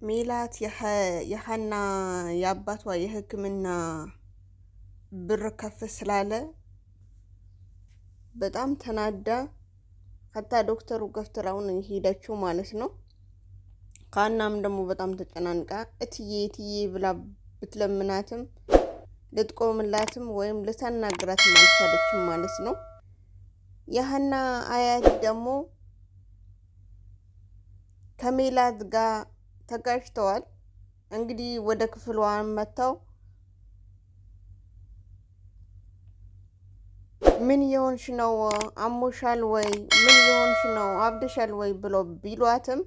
ሜላት የሐና የአባቷ የሕክምና ብር ከፍ ስላለ በጣም ተናዳ ከታ ዶክተሩ ገፍትራውን ሄደችው ማለት ነው። ካናም ደግሞ በጣም ተጨናንቃ እትዬ ብላ ብትለምናትም ልትቆምላትም ወይም ልታናግራትም አልቻለችም ማለት ነው። የሐና አያት ደግሞ ከሜላት ጋር ተጋጭተዋል። እንግዲህ ወደ ክፍሏን መጣው ምን የሆንሽ ነው አሞሻል ወይ ምን የሆንሽ ነው አብደሻል ወይ ብሎ ቢሏትም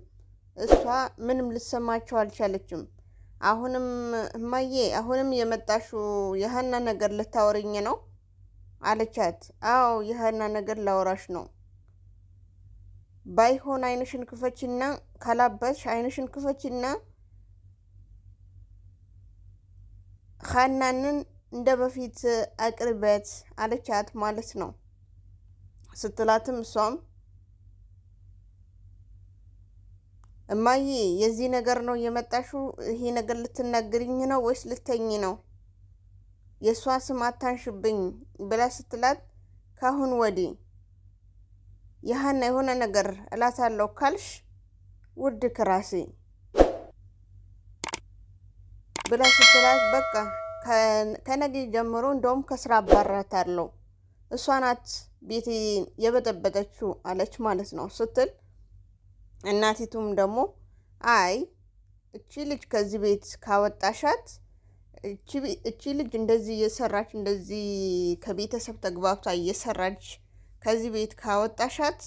እሷ ምንም ልትሰማቸው አልቻለችም። አሁንም እማዬ አሁንም የመጣሽው የሐና ነገር ልታወሪኝ ነው አለቻት። አዎ የሐና ነገር ላወራሽ ነው። ባይሆን አይንሽን ክፈችና ካላበሽ አይንሽን ክፈችና ሐናንን እንደ በፊት አቅርበት አለቻት ማለት ነው። ስትላትም እሷም እማዬ የዚህ ነገር ነው የመጣሽው? ይሄ ነገር ልትናገሪኝ ነው ወይስ ልተኝ ነው? የሷ ስም አታንሽብኝ ብላ ስትላት ካሁን ወዲህ የሐና የሆነ ነገር እላታለሁ ካልሽ ውድ ክራሴ ብላ ስትላት በቃ ከነገ ጀምሮ እንደውም ከስራ አባራታለሁ እሷ ናት ቤት የበጠበጠችው አለች ማለት ነው ስትል እናቲቱም ደግሞ አይ እቺ ልጅ ከዚህ ቤት ካወጣሻት እቺ ልጅ እንደዚህ እየሰራች እንደዚህ ከቤተሰብ ተግባብታ እየሰራች ከዚህ ቤት ካወጣሻት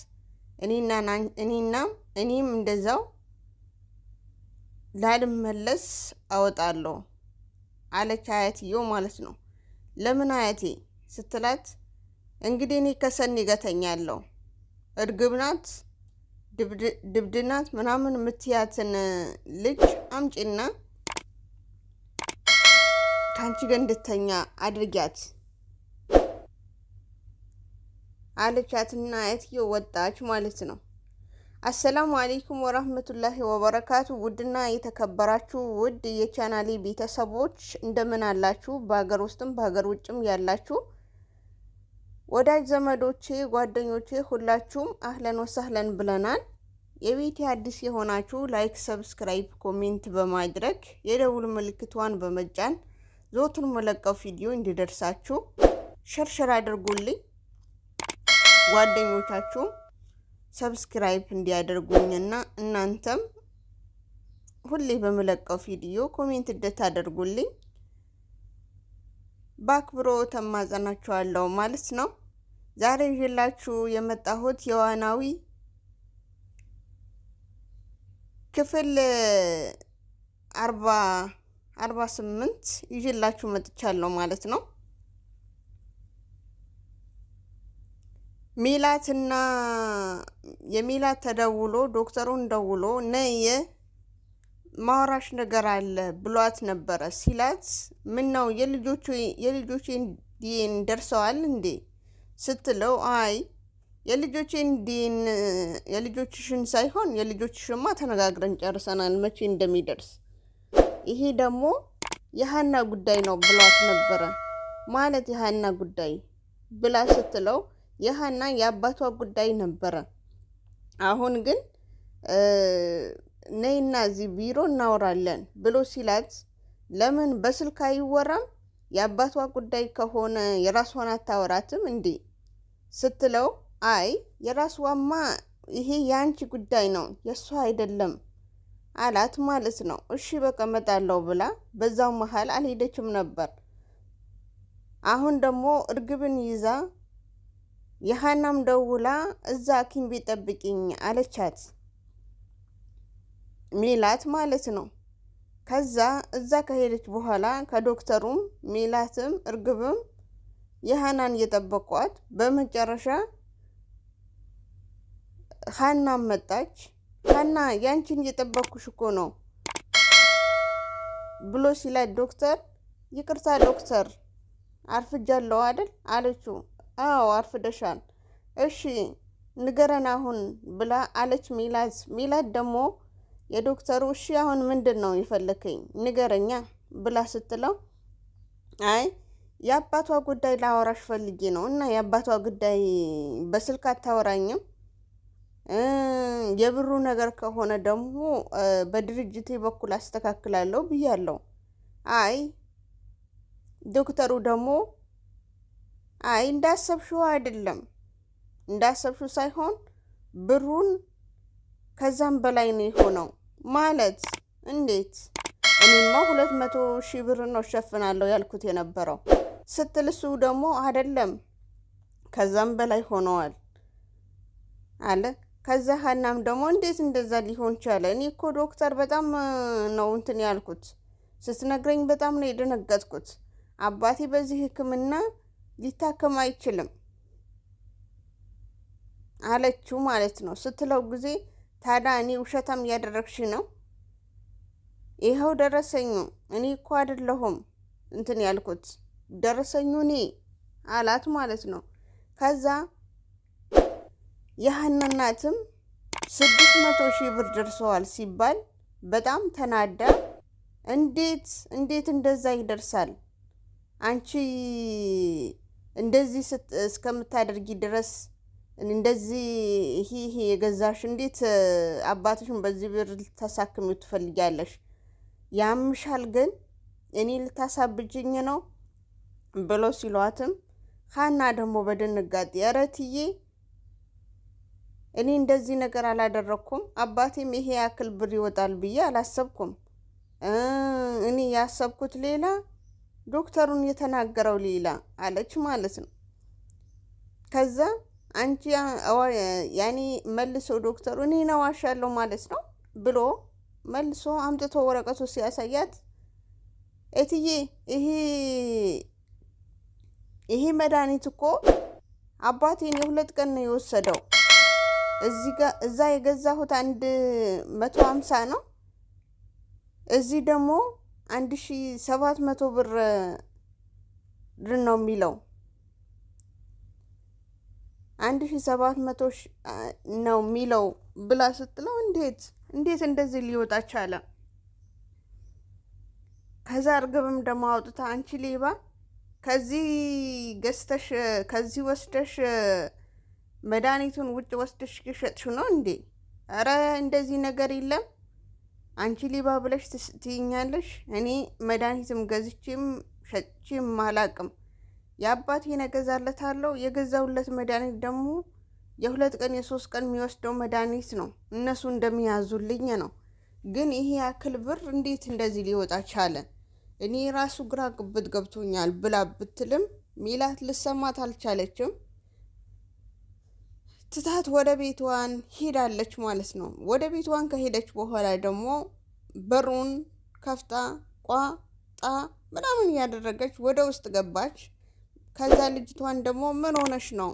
እኔም እንደዛው ላልመለስ አወጣለሁ አለች አያትየው ማለት ነው። ለምን አያቴ ስትላት እንግዲህ እኔ ከሰኒ ገተኛለሁ እርግብ ናት ድብድናት ምናምን ምትያትን ልጅ አምጪና ካንቺ ጋር እንድተኛ አድርጊያት አለቻትና አያትየው ወጣች ማለት ነው። አሰላሙ አለይኩም ወራህመቱላሂ ወበረካቱ። ውድና የተከበራችሁ ውድ የቻናሌ ቤተሰቦች እንደምን አላችሁ? በሀገር ውስጥም በሀገር ውጭም ያላችሁ ወዳጅ ዘመዶቼ ጓደኞቼ ሁላችሁም አህለን ወሰህለን ብለናል። የቤቴ አዲስ የሆናችሁ ላይክ፣ ሰብስክራይብ፣ ኮሜንት በማድረግ የደውል ምልክቷን በመጫን ዞቱን መለቀው ቪዲዮ እንዲደርሳችሁ ሸርሸር አድርጉልኝ። ጓደኞቻችሁ ሰብስክራይብ እንዲያደርጉኝና እናንተም ሁሌ በመለቀው ቪዲዮ ኮሜንት እንድታደርጉልኝ በአክብሮት ተማጸናችኋለሁ ማለት ነው። ዛሬ ይዤላችሁ የመጣሁት የዋናዊ ክፍል 48 ይዤላችሁ መጥቻለሁ ማለት ነው። ሜላትና የሜላት ተደውሎ ዶክተሩን ደውሎ ነይ ማውራሽ ነገር አለ ብሏት ነበረ ሲላት ምን ነው የልጆቼን ዲኤን ደርሰዋል እንዴ ስትለው አይ የልጆችሽን ሳይሆን የልጆችሽማ ተነጋግረን ጨርሰናል መቼ እንደሚደርስ ይሄ ደግሞ የሐና ጉዳይ ነው ብሏት ነበረ። ማለት የሐና ጉዳይ ብላ ስትለው የሐና የአባቷ ጉዳይ ነበረ። አሁን ግን ነይና እዚህ ቢሮ እናወራለን ብሎ ሲላት ለምን በስልክ አይወራም? የአባቷ ጉዳይ ከሆነ የራሷን አታወራትም እንዴ ስትለው አይ የራሷማ ይሄ ያንቺ ጉዳይ ነው የሷ አይደለም አላት ማለት ነው። እሺ በቃ እመጣለሁ ብላ በዛው መሃል አልሄደችም ነበር። አሁን ደግሞ እርግብን ይዛ የሐናም ደውላ እዛ ሐኪም ቤት ጠብቂኝ አለቻት ሜላት ማለት ነው። ከዛ እዛ ከሄደች በኋላ ከዶክተሩም ሜላትም እርግብም የሐናን እየጠበቋት በመጨረሻ ሐናም መጣች። ሐና ያንቺን እየጠበኩሽ እኮ ነው ብሎ ሲላት ዶክተር ይቅርታ ዶክተር አርፍጃለሁ አይደል አለችው። አዎ አርፍደሻል። እሺ ንገረን አሁን ብላ አለች ሜላት። ሜላት ደግሞ የዶክተሩ እሺ አሁን ምንድን ነው የፈለከኝ ንገረኛ ብላ ስትለው አይ የአባቷ ጉዳይ ላወራሽ ፈልጌ ነው እና የአባቷ ጉዳይ በስልክ አታወራኝም? የብሩ ነገር ከሆነ ደግሞ በድርጅቴ በኩል አስተካክላለሁ ብያለሁ። አይ ዶክተሩ ደግሞ አይ እንዳሰብሽው አይደለም፣ እንዳሰብሽው ሳይሆን ብሩን ከዛም በላይ ነው የሆነው። ማለት እንዴት? እኔማ 200,000 ብር ነው ሸፍናለሁ ያልኩት የነበረው ስትል እሱ ደግሞ አይደለም ከዛም በላይ ሆነዋል አለ። ከዛ ሀናም ደግሞ እንዴት እንደዛ ሊሆን ቻለ? እኔ እኮ ዶክተር በጣም ነው እንትን ያልኩት፣ ስትነግረኝ በጣም ነው የደነገጥኩት። አባቴ በዚህ ሕክምና ሊታከም አይችልም አለችው ማለት ነው። ስትለው ጊዜ ታዲያ እኔ ውሸታም እያደረግሽ ነው? ይኸው ደረሰኙ፣ እኔ እኮ አይደለሁም እንትን ያልኩት ደረሰኙ እኔ አላት ማለት ነው። ከዛ የሀና እናትም 600,000 ብር ደርሰዋል ሲባል በጣም ተናዳ እንዴት እንደዛ ይደርሳል? አንቺ እንደዚህ እስከምታደርጊ ድረስ እንደዚህ ይሄ የገዛሽ እንዴት አባትሽን በዚህ ብር ልታሳክሚው ትፈልጊያለሽ? ያምሻል ግን እኔ ልታሳብጅኝ ነው ብሎ ሲሏትም ሀና ደግሞ በድንጋጤ ኧረ እትዬ እኔ እንደዚህ ነገር አላደረኩም፣ አባቴም ይሄ ያክል ብር ይወጣል ብዬ አላሰብኩም። እኔ ያሰብኩት ሌላ፣ ዶክተሩን የተናገረው ሌላ አለች ማለት ነው። ከዛ አንቺ ያኔ መልሶ ዶክተሩ እኔ ነው ዋሻለሁ ማለት ነው ብሎ መልሶ አምጥቶ ወረቀቱ ሲያሳያት እትዬ ይሄ መድኃኒት እኮ አባቴን የ2 ቀን ነው የወሰደው። እዛ የገዛሁት 150 ነው፣ እዚህ ደግሞ 1,700 ብር ነው የሚለው 1,700 ነው የሚለው ብላ ስትለው እንዴት እንደዚህ ሊወጣ ቻለ? ከዛ እርግብም ደግሞ አውጥታ አንቺ ሌባ ከዚህ ገዝተሽ ከዚህ ወስደሽ መድኃኒቱን ውጭ ወስደሽ ሸጥሽው ነው እንዴ? አረ እንደዚህ ነገር የለም፣ አንቺ ሌባ ብለሽ ትይኛለሽ። እኔ መድኃኒትም ገዝቼም ሸጬም አላቅም። የአባቴን እገዛለታለሁ። የገዛውለት መድኃኒት ደግሞ የ2 ቀን የ3 ቀን የሚወስደው መድኃኒት ነው፣ እነሱ እንደሚያዙልኝ ነው። ግን ይሄ ያክል ብር እንዴት እንደዚህ ሊወጣ ቻለ? እኔ ራሱ ግራ ግብት ገብቶኛል ብላ ብትልም ሜላት ልሰማት አልቻለችም። ትታት ወደ ቤቷን ሄዳለች ማለት ነው። ወደ ቤቷን ከሄደች በኋላ ደግሞ በሩን ከፍታ ቋጣ ምናምን ያደረገች ወደ ውስጥ ገባች። ከዛ ልጅቷን ደግሞ ምን ሆነሽ ነው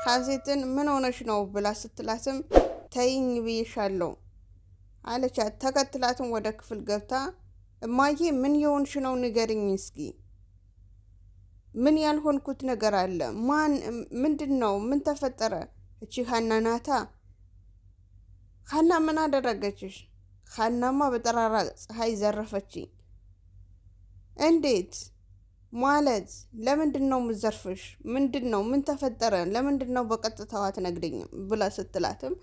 ሀሴትን ምን ሆነሽ ነው ብላ ስትላትም ተይኝ ብዬሻለሁ አለቻት። ተከትላትም ወደ ክፍል ገብታ እማዬ ምን የሆንሽ ነው ንገርኝ እስኪ፣ ምን ያልሆንኩት ነገር አለ? ምንድን ነው? ምን ተፈጠረ? እቺ ሀና ናታ። ሀና ምን አደረገችሽ? ሀናማ በጠራራ ፀሐይ ዘረፈችኝ። እንዴት ማለት? ለምንድን ነው ምዘርፍሽ? ምንድን ነው? ምን ተፈጠረ? ለምንድን ነው በቀጥታው አትነግሪኝም ብላ ስትላትም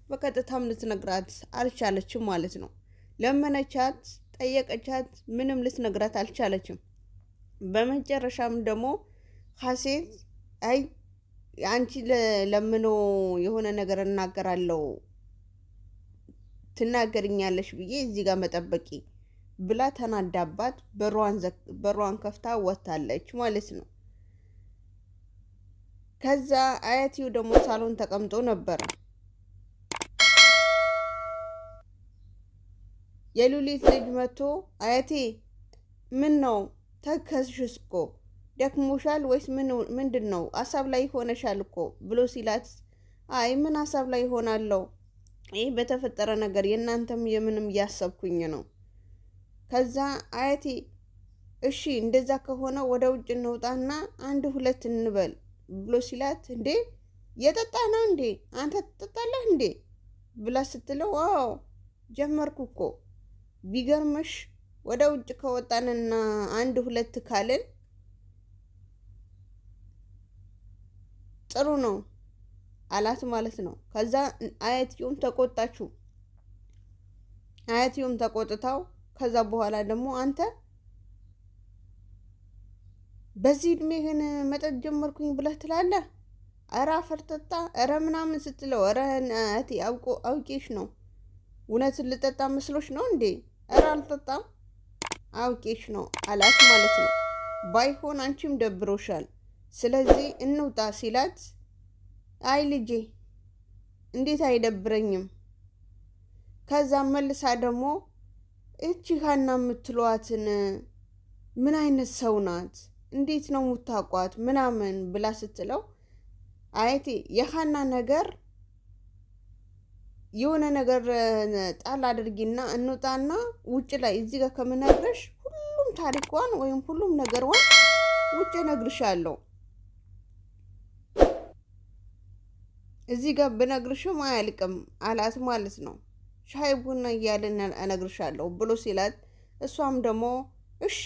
በቀጥታም ልትነግራት አልቻለችም ማለት ነው። ለመነቻት፣ ጠየቀቻት፣ ምንም ልትነግራት አልቻለችም። በመጨረሻም ደግሞ ሀሴት አይ አንቺ ለምኖ የሆነ ነገር እናገራለሁ ትናገርኛለሽ ብዬ እዚህ ጋር መጠበቂ ብላ ተናዳባት በሯን ከፍታ ወጣለች ማለት ነው። ከዛ አያቲው ደግሞ ሳሎን ተቀምጦ ነበር። የሉሊት ልጅ መጥቶ አያቴ ምን ነው ተከስሽስ እኮ ደክሞሻል ወይስ ምንድን ነው? ሀሳብ ላይ ሆነሻል እኮ ብሎ ሲላት አይ ምን ሀሳብ ላይ ሆናለሁ? ይህ በተፈጠረ ነገር የእናንተም የምንም እያሰብኩኝ ነው። ከዛ አያቴ እሺ እንደዛ ከሆነ ወደ ውጭ እንውጣና 1 2 እንበል ብሎ ሲላት እንዴ የጠጣ ነው እንዴ አንተ ትጠጣለህ እንዴ ብላ ስትለው ዋው ጀመርኩ እኮ ቢገርምሽ ወደ ውጭ ከወጣንና አንድ ሁለት ካልን ጥሩ ነው አላት ማለት ነው። ከዛ አያትየውም ተቆጣችው። አያትየውም ተቆጥታው ከዛ በኋላ ደግሞ አንተ በዚህ እድሜ ግን መጠጥ ጀመርኩኝ ብለህ ትላለህ? ኧረ አፈር ጠጣ ኧረ ምናምን ስትለው ኧረ እህቴ አውቄሽ ነው እውነትን ልጠጣ መስሎሽ ነው እንዴ? ኧረ አልጠጣም አውቄሽ ነው አላት ማለት ነው። ባይሆን አንቺም ደብሮሻል ስለዚህ እንውጣ ሲላት አይ ልጄ እንዴት አይደብረኝም። ከዛ መልሳ ደግሞ እቺ ሀና የምትሏትን ምን አይነት ሰው ናት እንዴት ነው የምታውቋት ምናምን ብላ ስትለው አያቴ የሀና ነገር የሆነ ነገር ጣል አድርጊና እንውጣና ውጭ ላይ እዚህ ጋር ከምነግርሽ ሁሉም ታሪኳን ወይም ሁሉም ነገርዋን ውጭ እነግርሻለሁ። እዚህ ጋር ብነግርሽም አያልቅም አላት ማለት ነው። ሻይ ቡና እያልን እነግርሻለሁ ብሎ ሲላት እሷም ደግሞ እሺ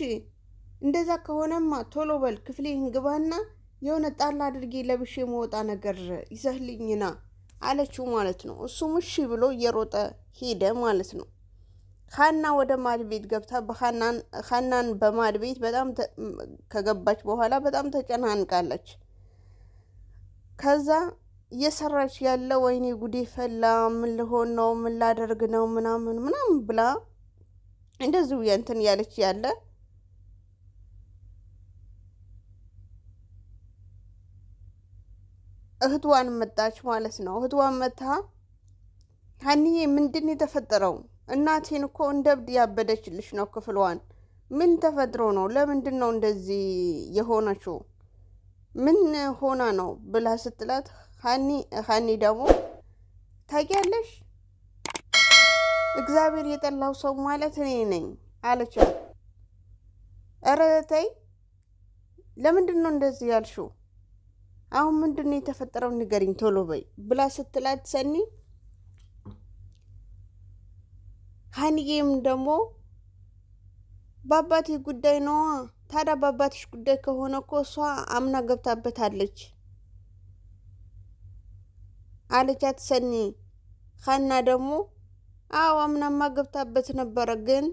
እንደዛ ከሆነማ ቶሎ በል ክፍሌን ግባና የሆነ ጣል አድርጌ ለብሼ መውጣ ነገር ይዘህልኝና አለችው ማለት ነው። እሱም እሺ ብሎ እየሮጠ ሄደ ማለት ነው። ሀና ወደ ማድ ቤት ገብታ ሀናን በማድ ቤት በጣም ከገባች በኋላ በጣም ተጨናንቃለች። ከዛ እየሰራች ያለ ወይኔ ጉዴ ፈላ ምን ልሆን ነው ምን ላደርግ ነው ምናምን ብላ እንደዚሁ እንትን ያለች ያለ እህቷን መጣች ማለት ነው። እህቷን መታ ሀኒዬ ምንድን የተፈጠረው? እናቴን እኮ እንደብድ ያበደችልሽ ነው ክፍሏን። ምን ተፈጥሮ ነው? ለምንድን ነው እንደዚህ የሆነችው? ምን ሆና ነው ብላ ስትላት ሀኒ ደግሞ ታውቂያለሽ እግዚአብሔር የጠላው ሰው ማለት እኔ ነኝ አለቻት። ኧረ ተይ ለምንድን ነው እንደዚህ ያልሽው? አሁን ምንድን ነው የተፈጠረው ንገሪኝ ቶሎ በይ ብላ ስትላት ሰኒ ሀኒዬም ደግሞ በአባቴ ጉዳይ ነዋ። ታዲያ በአባትሽ ጉዳይ ከሆነ እኮ እሷ አምና ገብታበታለች አለቻት ሰኒ። ሀና ደግሞ አዎ አምናማ ገብታበት ነበረ፣ ግን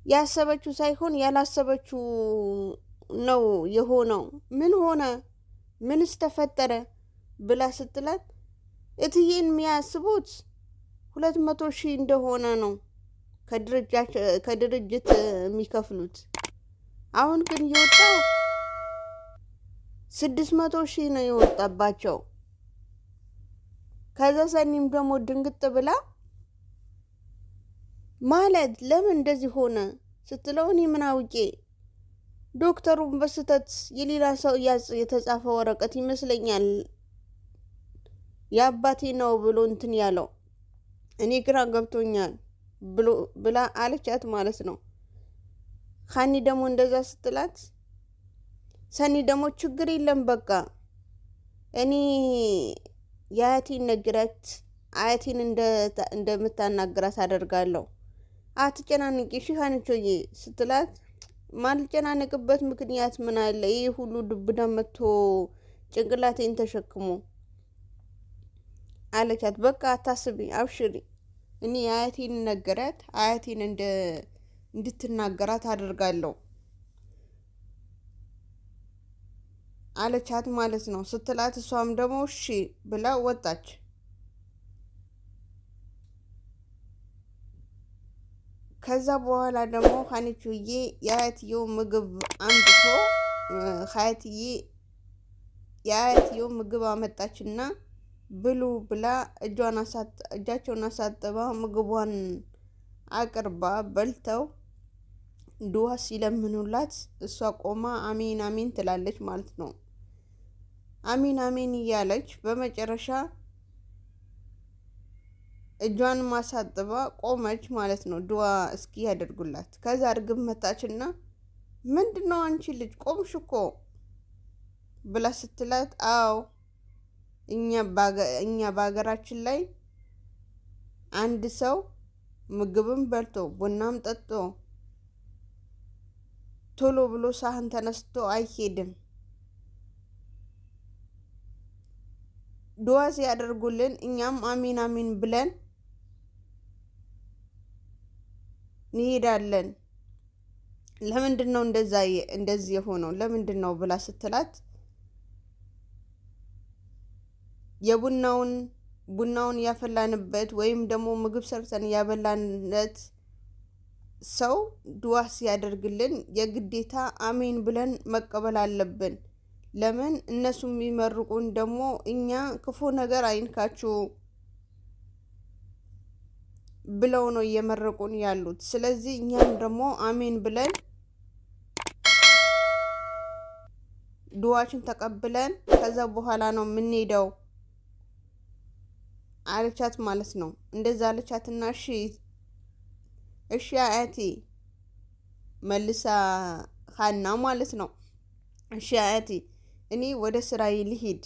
ያሰበችው ሳይሆን ያላሰበችው ነው የሆነው። ምን ሆነ? ምንስ ተፈጠረ ብላ ስትላት እትዬን የሚያስቡት 200,000 እንደሆነ ነው ከድርጅት የሚከፍሉት። አሁን ግን የወጣው 600,000 ነው የወጣባቸው። ከዛ ሰኒም ደግሞ ድንግጥ ብላ ማለት ለምን እንደዚህ ሆነ ስትለው እኔ ምን አውቄ ዶክተሩን በስተት የሌላ ሰው የተጻፈ ወረቀት ይመስለኛል የአባቴ ነው ብሎ እንትን ያለው እኔ ግራ ገብቶኛል ብላ አለቻት ማለት ነው። ሀኒ ደግሞ እንደዛ ስትላት ሰኒ ደግሞ ችግር የለም በቃ እኔ የአያቴን ነግራት አያቴን እንደምታናግራት አደርጋለሁ አትጨናንቂ እሺ ሀኒቾዬ ስትላት ማልጨናነቅበት ምክንያት ምን አለ? ይህ ሁሉ ዱብዳ መጥቶ ጭንቅላቴን ተሸክሞ አለቻት። በቃ አታስቢ አብሽሪ እኔ አያቴን ነገራት አያቴን እንድትናገራት አደርጋለሁ አለቻት ማለት ነው ስትላት እሷም ደግሞ እሺ ብላ ወጣች። ከዛ በኋላ ደግሞ ሀኒቾዬ የአያትየው ምግብ አምጥቶ የአያትየው ምግብ አመጣችና ብሉ ብላ እጃቸውን አሳጥባ ምግቧን አቅርባ በልተው ዱዓ ሲለምኑላት እሷ ቆማ አሚን አሚን ትላለች ማለት ነው። አሚን አሚን እያለች በመጨረሻ እጇን ማሳጥባ ቆመች ማለት ነው። ዱዓ እስኪ ያደርጉላት። ከዛ እርግብ መጣችና ምንድነው አንቺ ልጅ ቆምሽ እኮ ብላ ስትላት አዎ እኛ በሀገራችን ላይ አንድ ሰው ምግብም በልቶ ቡናም ጠጥቶ ቶሎ ብሎ ሳህን ተነስቶ አይሄድም። ዱዓ ሲያደርጉልን እኛም አሚን አሚን ብለን እንሄዳለን። ለምንድን ነው እንደዚህ የሆነው ለምንድን ነው ብላ ስትላት ቡናውን ያፈላንበት ወይም ደግሞ ምግብ ሰርተን ያበላንለት ሰው ዱዓ ሲያደርግልን የግዴታ አሜን ብለን መቀበል አለብን። ለምን እነሱ የሚመርቁን ደግሞ እኛ ክፉ ነገር አይንካችሁ ብለው ነው እየመረቁን ያሉት። ስለዚህ እኛም ደግሞ አሜን ብለን ዱዓችን ተቀብለን ከዛ በኋላ ነው የምንሄደው አለቻት ማለት ነው። እንደዛ አለቻትና እሺ አያቴ መልሳ ሀና ማለት ነው። እሺ አያቴ እኔ ወደ ስራዬ ልሂድ፣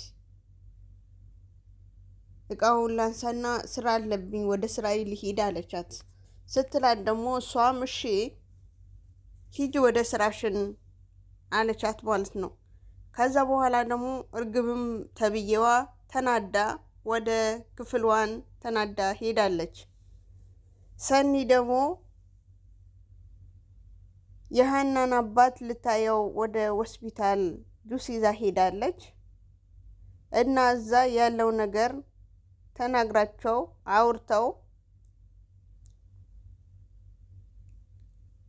እቃውን ላንሳና ስራ አለብኝ ወደ ስራዬ ልሂድ አለቻት። ስትላት ደግሞ እሷም እሺ ሂጂ ወደ ስራሽን አለቻት ማለት ነው። ከዛ በኋላ ደግሞ እርግብም ተብዬዋ ተናዳ ወደ ክፍልዋን ተናዳ ሄዳለች። ሰኒ ደግሞ የሀናን አባት ልታየው ወደ ሆስፒታል ጁስ ይዛ ሄዳለች እና እዛ ያለው ነገር ተናግራቸው አውርተው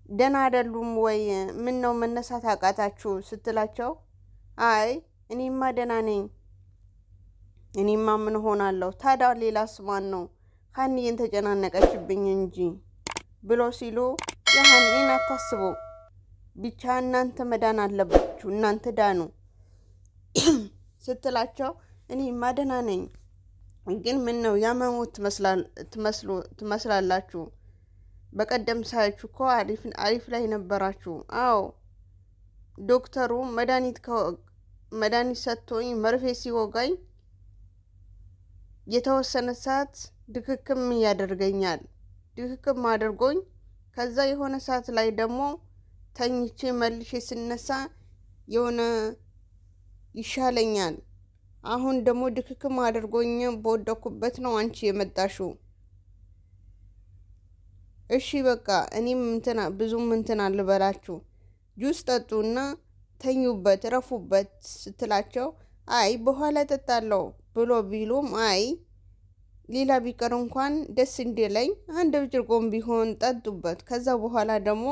ደህና አይደሉም ወይ ምን ነው መነሳት አቃታችሁ ስትላቸው አይ እኔማ ደህና ነኝ፣ እኔማ ምን ሆናለሁ ታዲያ ሌላስ ማን ነው ሀኒዬን ተጨናነቀችብኝ እንጂ ብሎ ሲሉ የሀኒን አታስቡ ብቻ እናንተ መዳን አለባችሁ እናንተ ዳኑ ስትላቸው እኔማ ደህና ነኝ፣ ግን ምን ነው ያመሙት ትመስላላችሁ፣ በቀደም ሳያችሁ እኮ አሪፍ ላይ ነበራችሁ። አዎ ዶክተሩ መድኃኒት ሰጥቶኝ መርፌ ሲወጋኝ የተወሰነ ሰዓት ድክክም ያደርገኛል። ድክክም አድርጎኝ ከዛ የሆነ ሰዓት ላይ ደግሞ ተኝቼ መልሼ ስነሳ የሆነ ይሻለኛል። አሁን ደግሞ ድክክም አድርጎኝ በወደኩበት ነው አንቺ የመጣሽው። እሺ በቃ እኔም ብዙም አልበላችሁ፣ ጁስ ጠጡና ተኙበት ረፉበት ስትላቸው አይ በኋላ ጠጣለሁ ብሎ ቢሉም አይ ሌላ ቢቀር እንኳን ደስ እንዲለኝ አንድ ብርጭቆም ቢሆን ጠጡበት፣ ከዛ በኋላ ደግሞ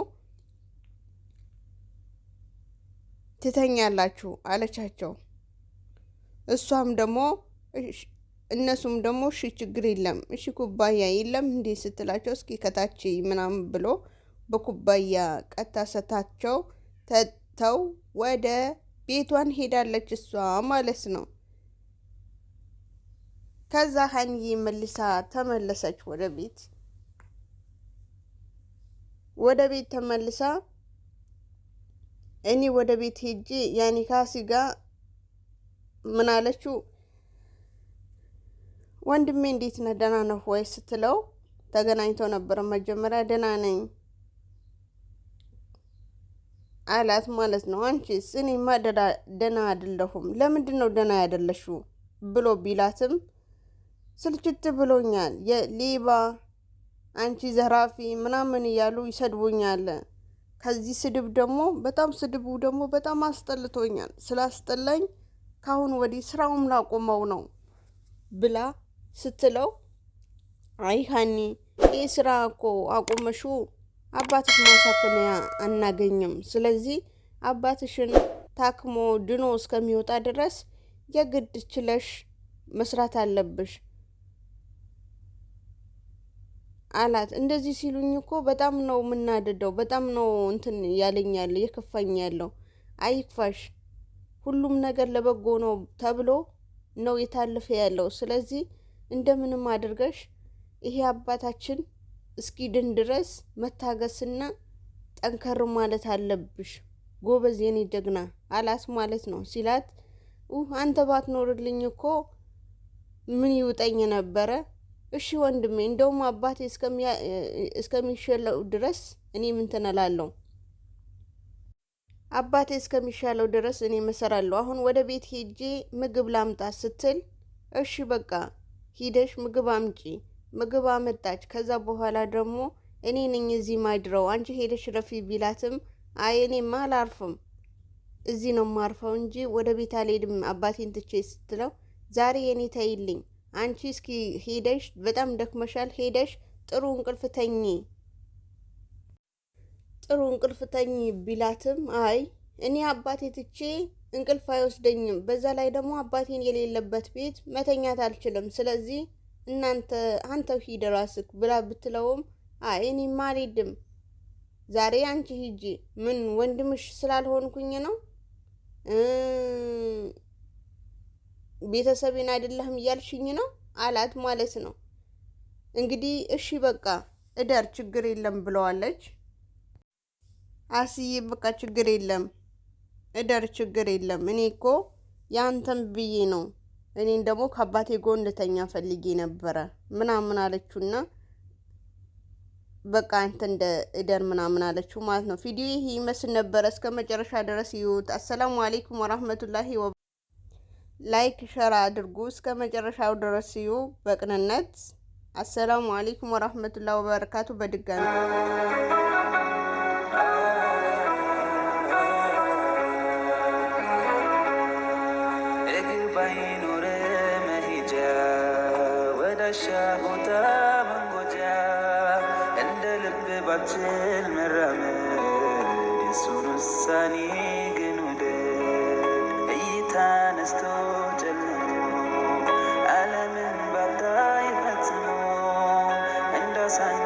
ትተኛላችሁ አለቻቸው። እነሱም ደግሞ እሺ ችግር የለም እሺ ኩባያ የለም እንዴ ስትላቸው እስኪ ከታች ምናምን ብሎ በኩባያ ቀታ ሰታቸው ተው ወደ ቤቷን ሄዳለች እሷ ማለት ነው። ከዛ ሀንዬ መልሳ ተመለሰች ወደ ቤት ተመልሳ እኔ ወደ ቤት ሄጄ ያኔ ካሲጋ ምን አለችው ወንድሜ እንዴት ነህ ደህና ነህ ወይ ስትለው ተገናኝተው ነበር መጀመሪያ ደህና ነኝ አላት ማለት ነው። አንቺስ? እኔማ ደህና አይደለሁም። ለምንድን ነው ደህና ያደለሽው ብሎ ቢላትም ስልችት ብሎኛል፣ የሌባ አንቺ ዘራፊ ምናምን እያሉ ይሰድቡኛል። ከዚህ ስድቡ ደግሞ በጣም አስጠልቶኛል። ስላስጠላኝ ካሁን ወዲህ ስራውም ላቆመው ነው ብላ ስትለው አይ ሀኒ ይህ ስራ እኮ አቆመሹ አባትሽ ማሳከሚያ አናገኝም። ስለዚህ አባትሽን ታክሞ ድኖ እስከሚወጣ ድረስ የግድ ችለሽ መስራት አለብሽ አላት። እንደዚህ ሲሉኝ እኮ በጣም ነው የምናደደው፣ በጣም ነው ያለኛል የከፋኛለሁ። አይክፋሽ፣ ሁሉም ነገር ለበጎ ነው ተብሎ ነው የታለፈ ያለው። ስለዚህ እንደምንም አድርገሽ ይሄ አባታችን እስኪድን ድረስ መታገስና ጠንከር ማለት አለብሽ፣ ጎበዝ የኔ ጀግና አላት ማለት ነው። ሲላት አንተ ባትኖርልኝ እኮ ምን ይውጠኝ ነበረ? እሺ ወንድሜ፣ እንደውም አባቴ እስከሚሻለው ድረስ እኔ ምን ተነላለሁ? አባቴ እስከሚሻለው ድረስ እኔ መሰራለሁ። አሁን ወደ ቤት ሄጄ ምግብ ላምጣ ስትል እሺ በቃ ሂደሽ ምግብ አምጪ። ምግብ አመጣች። ከዛ በኋላ ደግሞ እኔ ነኝ እዚህ ማድረው አንቺ ሄደሽ ረፊ ቢላትም አይ እኔማ አላርፍም እዚህ ነው ማርፈው እንጂ ወደ ቤት አልሄድም አባቴን ትቼ ስትለው ዛሬ የኔ ተይልኝ አንቺ እስኪ ሄደሽ በጣም ደክመሻል ሄደሽ ጥሩ እንቅልፍ ተኝ ቢላትም አይ እኔ አባቴ ትቼ እንቅልፍ አይወስደኝም። በዛ ላይ ደግሞ አባቴን የሌለበት ቤት መተኛት አልችልም። ስለዚህ አንተው ሂድ ራስክ ብላ ብትለውም አይ እኔማ አልሄድም ዛሬ አንቺ ሂጂ። ምን ወንድምሽ ስላልሆንኩኝ ነው? ቤተሰቤን አይደለህም እያልሽኝ ነው አላት ማለት ነው። እንግዲህ እሺ በቃ እደር ችግር የለም ብለዋለች። አስዬ በቃ ችግር የለም እደር ችግር የለም እኔ እኮ ያንተም ብዬ ነው እኔን ደግሞ ከአባቴ ጎን ልተኛ ፈልጌ ነበረ ምናምን አለችውና በቃ አንተ እንደ እደር ምናምን አለችው ማለት ነው። ቪዲዮ ይሄ ይመስል ነበር። እስከ መጨረሻ ድረስ ይዩት። አሰላሙ አለይኩም ወራህመቱላሂ ላይክ ሸር አድርጉ። እስከ መጨረሻው ድረስ ይዩ በቅንነት። አሰላሙ አለይኩም ወራህመቱላሂ ወበረካቱ። በድጋሚ ቦታ መንጎጃ እንደ ልብ ባችል መራመድ የሱን ውሳኔ ግን ውደድ። እይታ ነስቶ ጨልሞ ዓለምን ባታይ ፈጽሞ እንዳሳኝ